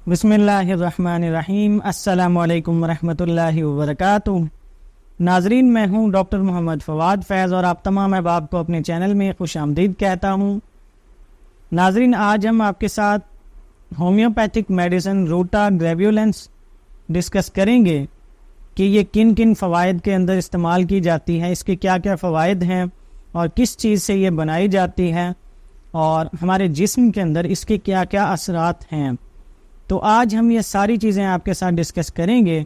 بسم اللہ الرحمن الرحیم۔ السلام علیکم ورحمۃ اللہ وبرکاتہ۔ ناظرین، میں ہوں ڈاکٹر محمد فواد فیض اور آپ تمام احباب کو اپنے چینل میں خوش آمدید کہتا ہوں۔ ناظرین، آج ہم آپ کے ساتھ ہومیوپیتھک میڈیسن روٹا گریویولنس ڈسکس کریں گے کہ یہ کن کن فوائد کے اندر استعمال کی جاتی ہے، اس کے کیا کیا فوائد ہیں اور کس چیز سے یہ بنائی جاتی ہے اور ہمارے جسم کے اندر اس کے کیا کیا اثرات ہیں۔ تو آج ہم یہ ساری چیزیں آپ کے ساتھ ڈسکس کریں گے،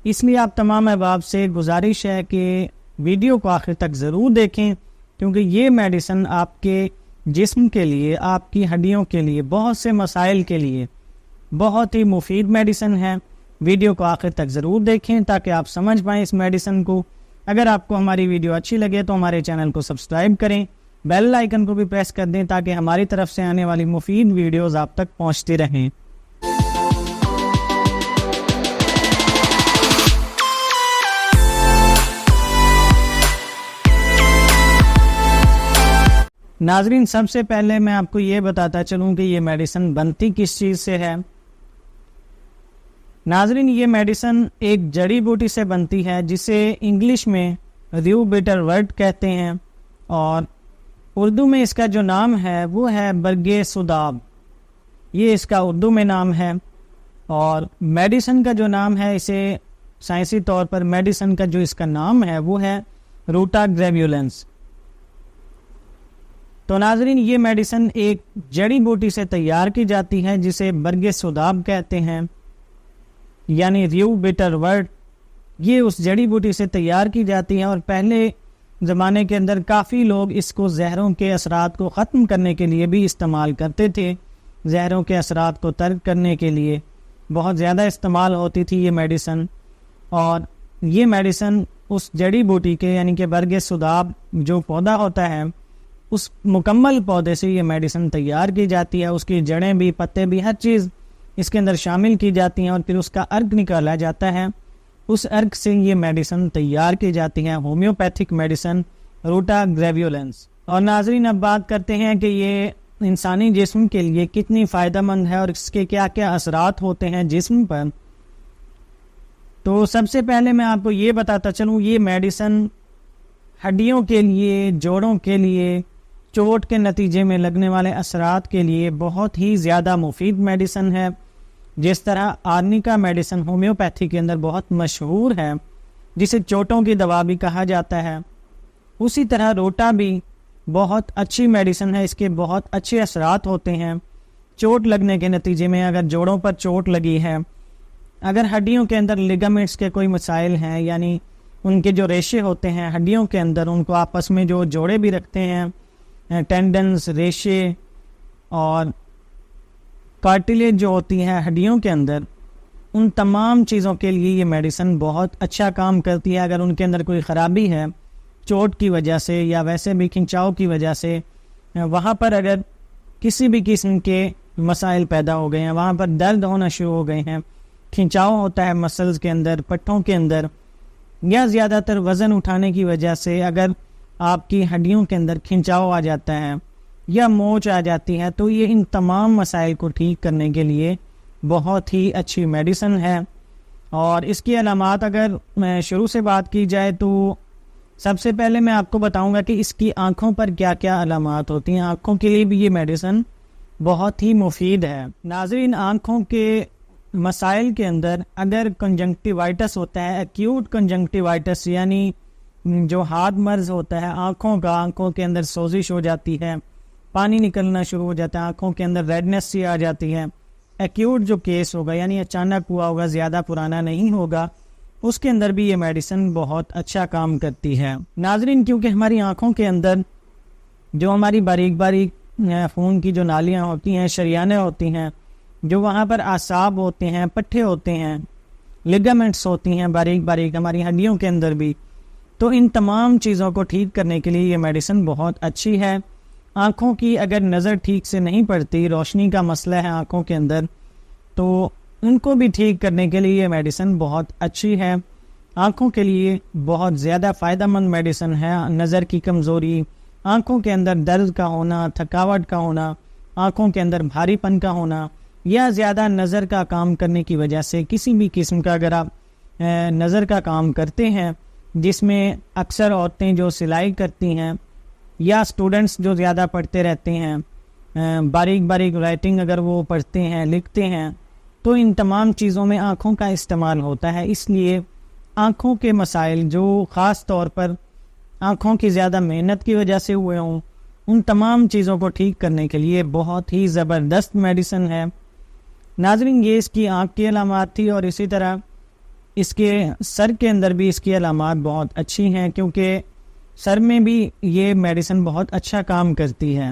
اس لیے آپ تمام احباب سے گزارش ہے کہ ویڈیو کو آخر تک ضرور دیکھیں، کیونکہ یہ میڈیسن آپ کے جسم کے لیے، آپ کی ہڈیوں کے لیے، بہت سے مسائل کے لیے بہت ہی مفید میڈیسن ہے۔ ویڈیو کو آخر تک ضرور دیکھیں تاکہ آپ سمجھ پائیں اس میڈیسن کو۔ اگر آپ کو ہماری ویڈیو اچھی لگے تو ہمارے چینل کو سبسکرائب کریں، بیل آئیکن کو بھی پریس کر دیں تاکہ ہماری طرف سے آنے والی مفید ویڈیوز آپ تک پہنچتی رہیں۔ ناظرین، سب سے پہلے میں آپ کو یہ بتاتا چلوں کہ یہ میڈیسن بنتی کس چیز سے ہے۔ ناظرین، یہ میڈیسن ایک جڑی بوٹی سے بنتی ہے جسے انگلش میں ریو بیٹر ورٹ کہتے ہیں، اور اردو میں اس کا جو نام ہے وہ ہے برگ سداب، یہ اس کا اردو میں نام ہے۔ اور میڈیسن کا جو نام ہے، اسے سائنسی طور پر میڈیسن کا جو اس کا نام ہے وہ ہے روٹا گریویولنس۔ تو ناظرین، یہ میڈیسن ایک جڑی بوٹی سے تیار کی جاتی ہے جسے برگ سداب کہتے ہیں، یعنی ریو بیٹر ورٹ۔ یہ اس جڑی بوٹی سے تیار کی جاتی ہے، اور پہلے زمانے کے اندر کافی لوگ اس کو زہروں کے اثرات کو ختم کرنے کے لیے بھی استعمال کرتے تھے۔ زہروں کے اثرات کو ترک کرنے کے لیے بہت زیادہ استعمال ہوتی تھی یہ میڈیسن، اور یہ میڈیسن اس جڑی بوٹی کے یعنی کہ برگ سداب جو پودا ہوتا ہے، اس مکمل پودے سے یہ میڈیسن تیار کی جاتی ہے۔ اس کی جڑیں بھی، پتے بھی، ہر چیز اس کے اندر شامل کی جاتی ہیں، اور پھر اس کا ارک نکالا جاتا ہے۔ اس ارک سے یہ میڈیسن تیار کی جاتی ہے، ہومیوپیتھک میڈیسن روٹا گریویولنس۔ اور ناظرین، اب بات کرتے ہیں کہ یہ انسانی جسم کے لیے کتنی فائدہ مند ہے اور اس کے کیا کیا اثرات ہوتے ہیں جسم پر۔ تو سب سے پہلے میں آپ کو یہ بتاتا چلوں، یہ میڈیسن ہڈیوں کے لیے، جوڑوں کے لیے، چوٹ کے نتیجے میں لگنے والے اثرات کے لیے بہت ہی زیادہ مفید میڈیسن ہے۔ جس طرح آرنیکا میڈیسن ہومیوپیتھی کے اندر بہت مشہور ہے، جسے چوٹوں کی دوا بھی کہا جاتا ہے، اسی طرح روٹا بھی بہت اچھی میڈیسن ہے۔ اس کے بہت اچھے اثرات ہوتے ہیں چوٹ لگنے کے نتیجے میں۔ اگر جوڑوں پر چوٹ لگی ہے، اگر ہڈیوں کے اندر لیگامنٹس کے کوئی مسائل ہیں، یعنی ان کے جو ریشے ہوتے ہیں ہڈیوں کے اندر، ان کو آپس میں جو جوڑے بھی رکھتے ہیں، ٹینڈنز، ریشے اور کارٹیلیج جو ہوتی ہیں ہڈیوں کے اندر، ان تمام چیزوں کے لیے یہ میڈیسن بہت اچھا کام کرتی ہے۔ اگر ان کے اندر کوئی خرابی ہے چوٹ کی وجہ سے یا ویسے بھی کھنچاؤ کی وجہ سے، وہاں پر اگر کسی بھی قسم کے مسائل پیدا ہو گئے ہیں، وہاں پر درد ہونا شروع ہو گئے ہیں، کھنچاؤ ہوتا ہے مسلز کے اندر، پٹھوں کے اندر، یا زیادہ تر وزن اٹھانے کی وجہ سے اگر آپ کی ہڈیوں کے اندر کھنچاؤ آ جاتا ہے یا موچ آ جاتی ہے، تو یہ ان تمام مسائل کو ٹھیک کرنے کے لیے بہت ہی اچھی میڈیسن ہے۔ اور اس کی علامات اگر میں شروع سے بات کی جائے تو سب سے پہلے میں آپ کو بتاؤں گا کہ اس کی آنکھوں پر کیا کیا علامات ہوتی ہیں۔ آنکھوں کے لیے بھی یہ میڈیسن بہت ہی مفید ہے۔ ناظرین، آنکھوں کے مسائل کے اندر اگر کنجنکٹیوائٹس ہوتا ہے، ایکیوٹ کنجنکٹیوائٹس، یعنی جو ہاتھ مرض ہوتا ہے آنکھوں کا، آنکھوں کے اندر سوزش ہو جاتی ہے، پانی نکلنا شروع ہو جاتا ہے، آنکھوں کے اندر ریڈنس سی آ جاتی ہے، ایکیوٹ جو کیس ہوگا یعنی اچانک ہوا ہوگا، زیادہ پرانا نہیں ہوگا، اس کے اندر بھی یہ میڈیسن بہت اچھا کام کرتی ہے۔ ناظرین، کیونکہ ہماری آنکھوں کے اندر جو ہماری باریک باریک خون کی جو نالیاں ہوتی ہیں، شریانیں ہوتی ہیں، جو وہاں پر اعصاب ہوتے ہیں، پٹھے ہوتے ہیں، لیگامنٹس ہوتی ہیں باریک باریک ہماری ہڈیوں کے اندر بھی، تو ان تمام چیزوں کو ٹھیک کرنے کے لیے یہ میڈیسن بہت اچھی ہے۔ آنکھوں کی اگر نظر ٹھیک سے نہیں پڑتی، روشنی کا مسئلہ ہے آنکھوں کے اندر، تو ان کو بھی ٹھیک کرنے کے لیے یہ میڈیسن بہت اچھی ہے۔ آنکھوں کے لیے بہت زیادہ فائدہ مند میڈیسن ہے۔ نظر کی کمزوری، آنکھوں کے اندر درد کا ہونا، تھکاوٹ کا ہونا، آنکھوں کے اندر بھاری پن کا ہونا، یا زیادہ نظر کا کام کرنے کی وجہ سے کسی بھی قسم کا اگر آپ نظر کا کام کرتے ہیں جس میں اکثر عورتیں جو سلائی کرتی ہیں یا اسٹوڈنٹس جو زیادہ پڑھتے رہتے ہیں، باریک باریک رائٹنگ اگر وہ پڑھتے ہیں لکھتے ہیں، تو ان تمام چیزوں میں آنکھوں کا استعمال ہوتا ہے. اس لیے آنکھوں کے مسائل جو خاص طور پر آنکھوں کی زیادہ محنت کی وجہ سے ہوئے ہوں، ان تمام چیزوں کو ٹھیک کرنے کے لیے بہت ہی زبردست میڈیسن ہے. ناظرین، یہ اس کی آنکھ کی علامات تھی، اور اسی طرح اس کے سر کے اندر بھی اس کی علامات بہت اچھی ہیں، کیونکہ سر میں بھی یہ میڈیسن بہت اچھا کام کرتی ہے.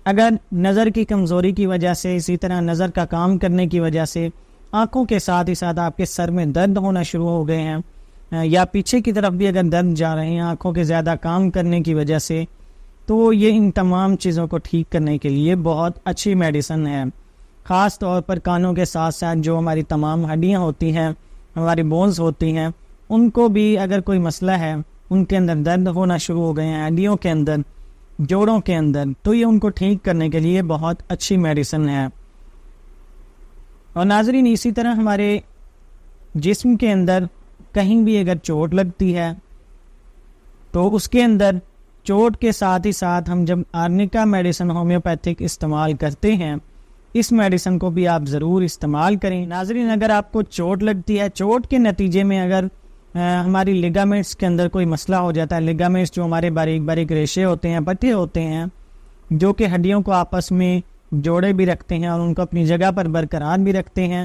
اگر نظر کی کمزوری کی وجہ سے، اسی طرح نظر کا کام کرنے کی وجہ سے آنکھوں کے ساتھ ہی ساتھ آپ کے سر میں درد ہونا شروع ہو گئے ہیں، یا پیچھے کی طرف بھی اگر درد جا رہے ہیں آنکھوں کے زیادہ کام کرنے کی وجہ سے، تو یہ ان تمام چیزوں کو ٹھیک کرنے کے لیے بہت اچھی میڈیسن ہے. خاص طور پر کانوں کے ساتھ ساتھ جو ہماری تمام ہڈیاں ہوتی ہیں، ہماری بونز ہوتی ہیں، ان کو بھی اگر کوئی مسئلہ ہے، ان کے اندر درد ہونا شروع ہو گئے ہیں ہڈیوں کے اندر، جوڑوں کے اندر، تو یہ ان کو ٹھیک کرنے کے لیے بہت اچھی میڈیسن ہے. اور ناظرین، اسی طرح ہمارے جسم کے اندر کہیں بھی اگر چوٹ لگتی ہے تو اس کے اندر چوٹ کے ساتھ ہی ساتھ ہم جب آرنیکا میڈیسن ہومیوپیتھک استعمال کرتے ہیں، اس میڈیسن کو بھی آپ ضرور استعمال کریں. ناظرین، اگر آپ کو چوٹ لگتی ہے، چوٹ کے نتیجے میں اگر ہماری لیگامنٹس کے اندر کوئی مسئلہ ہو جاتا ہے، لیگامنٹس جو ہمارے باریک باریک ریشے ہوتے ہیں، پٹھے ہوتے ہیں، جو کہ ہڈیوں کو آپس میں جوڑے بھی رکھتے ہیں اور ان کو اپنی جگہ پر برقرار بھی رکھتے ہیں،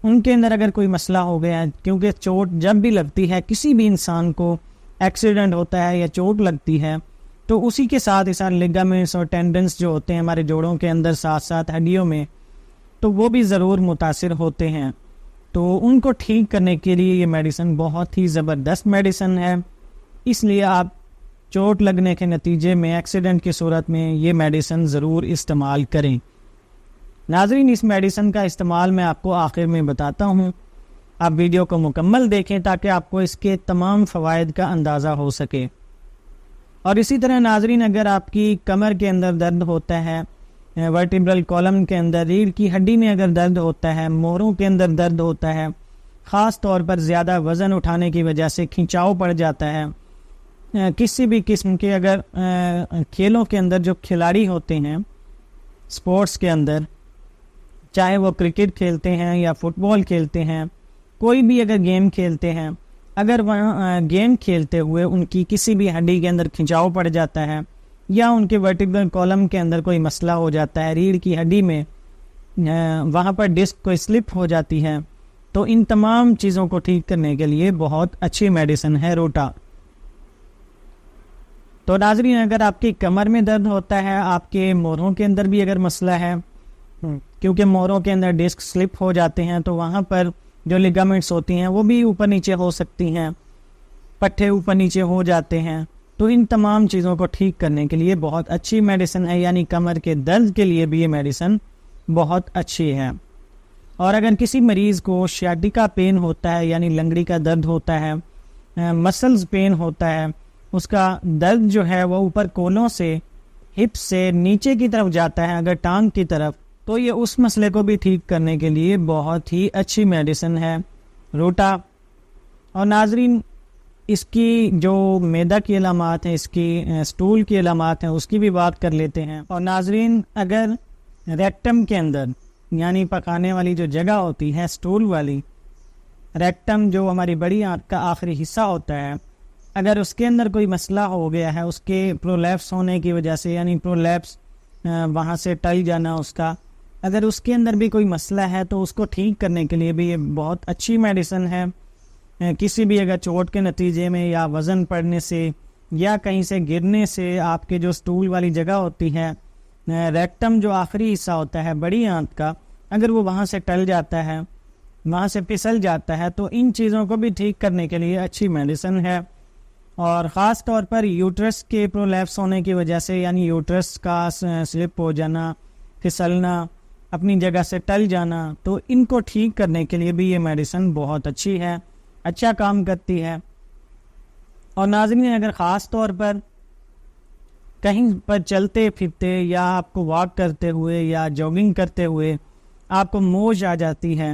ان کے اندر اگر کوئی مسئلہ ہو گیا ہے، کیونکہ چوٹ جب بھی لگتی ہے، کسی بھی انسان کو ایکسیڈنٹ ہوتا ہے یا چوٹ لگتی ہے، تو اسی کے ساتھ ہی ساتھ لیگامنٹس اور ٹینڈنس جو ہوتے ہیں ہمارے جوڑوں کے اندر ساتھ ساتھ ہڈیوں میں، تو وہ بھی ضرور متاثر ہوتے ہیں. تو ان کو ٹھیک کرنے کے لیے یہ میڈیسن بہت ہی زبردست میڈیسن ہے. اس لیے آپ چوٹ لگنے کے نتیجے میں، ایکسیڈنٹ کی صورت میں، یہ میڈیسن ضرور استعمال کریں. ناظرین، اس میڈیسن کا استعمال میں آپ کو آخر میں بتاتا ہوں، آپ ویڈیو کو مکمل دیکھیں تاکہ آپ کو اس کے تمام فوائد کا اندازہ ہو سکے. اور اسی طرح ناظرین، اگر آپ کی کمر کے اندر درد ہوتا ہے، ورٹیبرل کالم کے اندر، ریڑھ کی ہڈی میں اگر درد ہوتا ہے، موہروں کے اندر درد ہوتا ہے، خاص طور پر زیادہ وزن اٹھانے کی وجہ سے کھنچاؤ پڑ جاتا ہے، کسی بھی قسم کے اگر کھیلوں کے اندر جو کھلاڑی ہوتے ہیں سپورٹس کے اندر، چاہے وہ کرکٹ کھیلتے ہیں یا فٹ بال کھیلتے ہیں، کوئی بھی اگر گیم کھیلتے ہیں، اگر وہاں گیم کھیلتے ہوئے ان کی کسی بھی ہڈی کے اندر کھنچاؤ پڑ جاتا ہے، یا ان کے ورٹیبرل کالم کے اندر کوئی مسئلہ ہو جاتا ہے، ریڑھ کی ہڈی میں وہاں پر ڈسک کوئی سلپ ہو جاتی ہے، تو ان تمام چیزوں کو ٹھیک کرنے کے لیے بہت اچھی میڈیسن ہے روٹا. تو ناظرین، اگر آپ کی کمر میں درد ہوتا ہے، آپ کے موہروں کے اندر بھی اگر مسئلہ ہے، کیونکہ موہروں کے اندر ڈسک سلپ ہو جاتے ہیں، تو وہاں پر جو لیگامنٹس ہوتی ہیں وہ بھی اوپر نیچے ہو سکتی ہیں، پٹھے اوپر نیچے ہو جاتے ہیں، تو ان تمام چیزوں کو ٹھیک کرنے کے لیے بہت اچھی میڈیسن ہے. یعنی کمر کے درد کے لیے بھی یہ میڈیسن بہت اچھی ہے. اور اگر کسی مریض کو شیاٹیکا پین ہوتا ہے، یعنی لنگڑی کا درد ہوتا ہے، مسلز پین ہوتا ہے، اس کا درد جو ہے وہ اوپر کولوں سے، ہپ سے نیچے کی طرف جاتا ہے، اگر ٹانگ کی طرف، تو یہ اس مسئلے کو بھی ٹھیک کرنے کے لیے بہت ہی اچھی میڈیسن ہے روٹا. اور ناظرین، اس کی جو معدہ کی علامات ہیں، اس کی سٹول کی علامات ہیں، اس کی بھی بات کر لیتے ہیں. اور ناظرین، اگر ریکٹم کے اندر، یعنی پکانے والی جو جگہ ہوتی ہے سٹول والی، ریکٹم جو ہماری بڑی آنت کا آخری حصہ ہوتا ہے، اگر اس کے اندر کوئی مسئلہ ہو گیا ہے، اس کے پرولیپس ہونے کی وجہ سے، یعنی پرولیپس وہاں سے ٹل جانا اس کا، اگر اس کے اندر بھی کوئی مسئلہ ہے تو اس کو ٹھیک کرنے کے لیے بھی یہ بہت اچھی میڈیسن ہے. کسی بھی اگر چوٹ کے نتیجے میں، یا وزن پڑنے سے، یا کہیں سے گرنے سے، آپ کے جو سٹول والی جگہ ہوتی ہے، ریکٹم جو آخری حصہ ہوتا ہے بڑی آنت کا، اگر وہ وہاں سے ٹل جاتا ہے، وہاں سے پھسل جاتا ہے، تو ان چیزوں کو بھی ٹھیک کرنے کے لیے اچھی میڈیسن ہے. اور خاص طور پر یوٹرس کے پرولیپس ہونے کی وجہ سے، یعنی یوٹرس کا سلپ ہو جانا، پھسلنا، اپنی جگہ سے ٹل جانا، تو ان کو ٹھیک کرنے کے لیے بھی یہ میڈیسن بہت اچھی ہے، اچھا کام کرتی ہے. اور ناظرین، اگر خاص طور پر کہیں پر چلتے پھرتے، یا آپ کو واک کرتے ہوئے یا جاگنگ کرتے ہوئے آپ کو موچ آ جاتی ہے،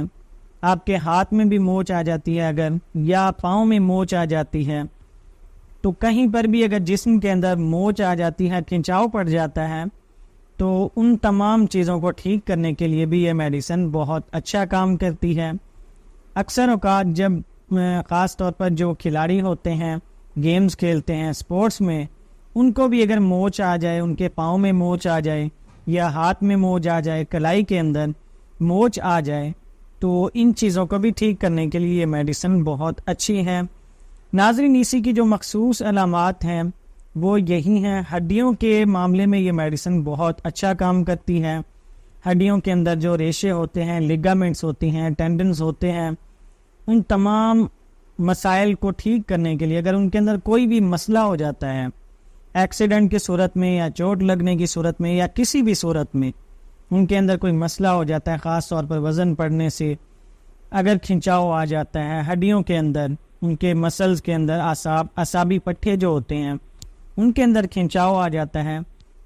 آپ کے ہاتھ میں بھی موچ آ جاتی ہے اگر، یا پاؤں میں موچ آ جاتی ہے، تو کہیں پر بھی اگر جسم کے اندر موچ آ جاتی ہے، کھنچاؤ پڑ جاتا ہے، تو ان تمام چیزوں کو ٹھیک کرنے کے لیے بھی یہ میڈیسن بہت اچھا کام کرتی ہے۔ اکثر اوقات جب خاص طور پر جو کھلاڑی ہوتے ہیں، گیمز کھیلتے ہیں، سپورٹس میں، ان کو بھی اگر موچ آ جائے، ان کے پاؤں میں موچ آ جائے یا ہاتھ میں موچ آ جائے، کلائی کے اندر موچ آ جائے، تو ان چیزوں کو بھی ٹھیک کرنے کے لیے یہ میڈیسن بہت اچھی ہے۔ ناظرین، اسی کی جو مخصوص علامات ہیں وہ یہی ہیں۔ ہڈیوں کے معاملے میں یہ میڈیسن بہت اچھا کام کرتی ہے۔ ہڈیوں کے اندر جو ریشے ہوتے ہیں، لیگامنٹس ہوتی ہیں، ٹینڈنز ہوتے ہیں، ان تمام مسائل کو ٹھیک کرنے کے لیے اگر ان کے اندر کوئی بھی مسئلہ ہو جاتا ہے، ایکسیڈنٹ کی صورت میں یا چوٹ لگنے کی صورت میں یا کسی بھی صورت میں ان کے اندر کوئی مسئلہ ہو جاتا ہے، خاص طور پر وزن پڑنے سے اگر کھنچاؤ آ جاتا ہے ہڈیوں کے اندر، ان کے مسلز کے اندر، اعصابی پٹھے جو ہوتے ہیں ان کے اندر کھنچاؤ آ جاتا ہے،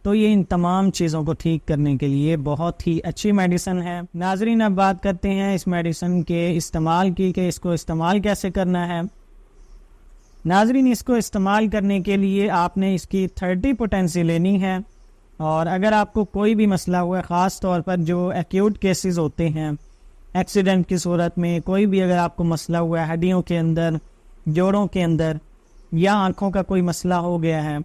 تو یہ ان تمام چیزوں کو ٹھیک کرنے کے لیے بہت ہی اچھی میڈیسن ہے۔ ناظرین، اب بات کرتے ہیں اس میڈیسن کے استعمال کی کہ اس کو استعمال کیسے کرنا ہے۔ ناظرین، اس کو استعمال کرنے کے لیے آپ نے اس کی 30 پوٹینسی لینی ہے، اور اگر آپ کو کوئی بھی مسئلہ ہوا ہے، خاص طور پر جو ایکیوٹ کیسز ہوتے ہیں، ایکسیڈنٹ کی صورت میں کوئی بھی اگر آپ کو مسئلہ ہوا ہے ہڈیوں کے اندر، جوڑوں کے اندر، یا آنکھوں کا کوئی مسئلہ ہو گیا ہے،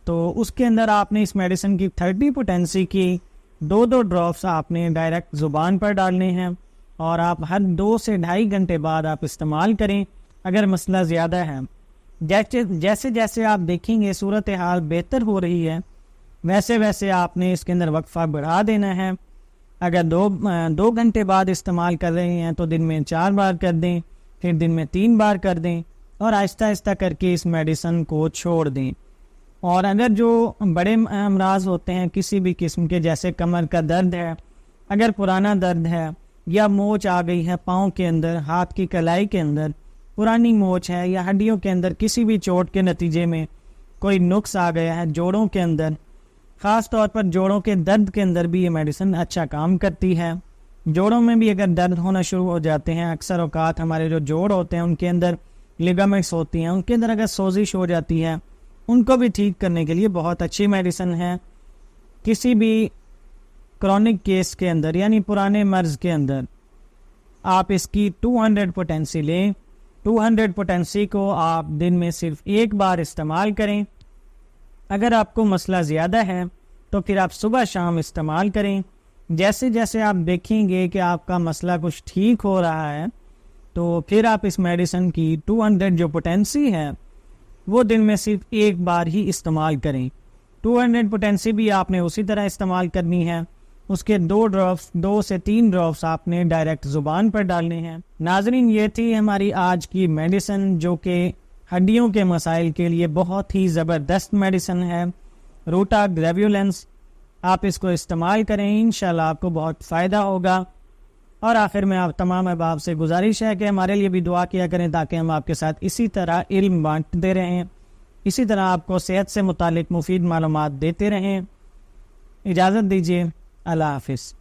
تو اس کے اندر آپ نے اس میڈیسن کی 30 پوٹینسی کی 2 ڈراپس آپ نے ڈائریکٹ زبان پر ڈالنے ہیں، اور آپ ہر 2 سے 2.5 گھنٹے بعد آپ استعمال کریں اگر مسئلہ زیادہ ہے۔ جیسے جیسے آپ دیکھیں گے صورتحال بہتر ہو رہی ہے، ویسے ویسے آپ نے اس کے اندر وقفہ بڑھا دینا ہے۔ اگر 2 گھنٹے بعد استعمال کر رہے ہیں تو دن میں 4 بار کر دیں، پھر دن میں 3 بار کر دیں، اور آہستہ آہستہ کر کے اس میڈیسن کو چھوڑ دیں۔ اور اگر جو بڑے امراض ہوتے ہیں کسی بھی قسم کے، جیسے کمر کا درد ہے، اگر پرانا درد ہے، یا موچ آ گئی ہے پاؤں کے اندر، ہاتھ کی کلائی کے اندر پرانی موچ ہے، یا ہڈیوں کے اندر کسی بھی چوٹ کے نتیجے میں کوئی نقص آ گیا ہے جوڑوں کے اندر، خاص طور پر جوڑوں کے درد کے اندر بھی یہ میڈیسن اچھا کام کرتی ہے۔ جوڑوں میں بھی اگر درد ہونا شروع ہو جاتے ہیں، اکثر اوقات ہمارے جو جوڑ ہوتے ہیں ان کے اندر لیگامنٹس ہوتی ہیں، ان کے اندر اگر سوزش ہو جاتی ہے، ان کو بھی ٹھیک کرنے کے لیے بہت اچھی میڈیسن ہے۔ کسی بھی کرونک کیس کے اندر، یعنی پرانے مرض کے اندر، آپ اس کی 200 پوٹینسی لیں۔ 200 پوٹینسی کو آپ دن میں صرف 1 بار استعمال کریں۔ اگر آپ کو مسئلہ زیادہ ہے تو پھر آپ صبح شام استعمال کریں۔ جیسے جیسے آپ دیکھیں گے کہ آپ کا مسئلہ کچھ ٹھیک ہو رہا ہے، تو پھر آپ اس میڈیسن کی 200 جو پوٹینسی ہے وہ دن میں صرف 1 بار ہی استعمال کریں۔ 200 پوٹینسی بھی آپ نے اسی طرح استعمال کرنی ہے۔ اس کے 2 سے 3 ڈراپس آپ نے ڈائریکٹ زبان پر ڈالنے ہیں۔ ناظرین، یہ تھی ہماری آج کی میڈیسن، جو کہ ہڈیوں کے مسائل کے لیے بہت ہی زبردست میڈیسن ہے، روٹا گریویولنس۔ آپ اس کو استعمال کریں، انشاءاللہ آپ کو بہت فائدہ ہوگا۔ اور آخر میں آپ تمام احباب سے گزارش ہے کہ ہمارے لیے بھی دعا کیا کریں، تاکہ ہم آپ کے ساتھ اسی طرح علم بانٹتے رہیں، اسی طرح آپ کو صحت سے متعلق مفید معلومات دیتے رہیں۔ اجازت دیجیے، اللہ حافظ۔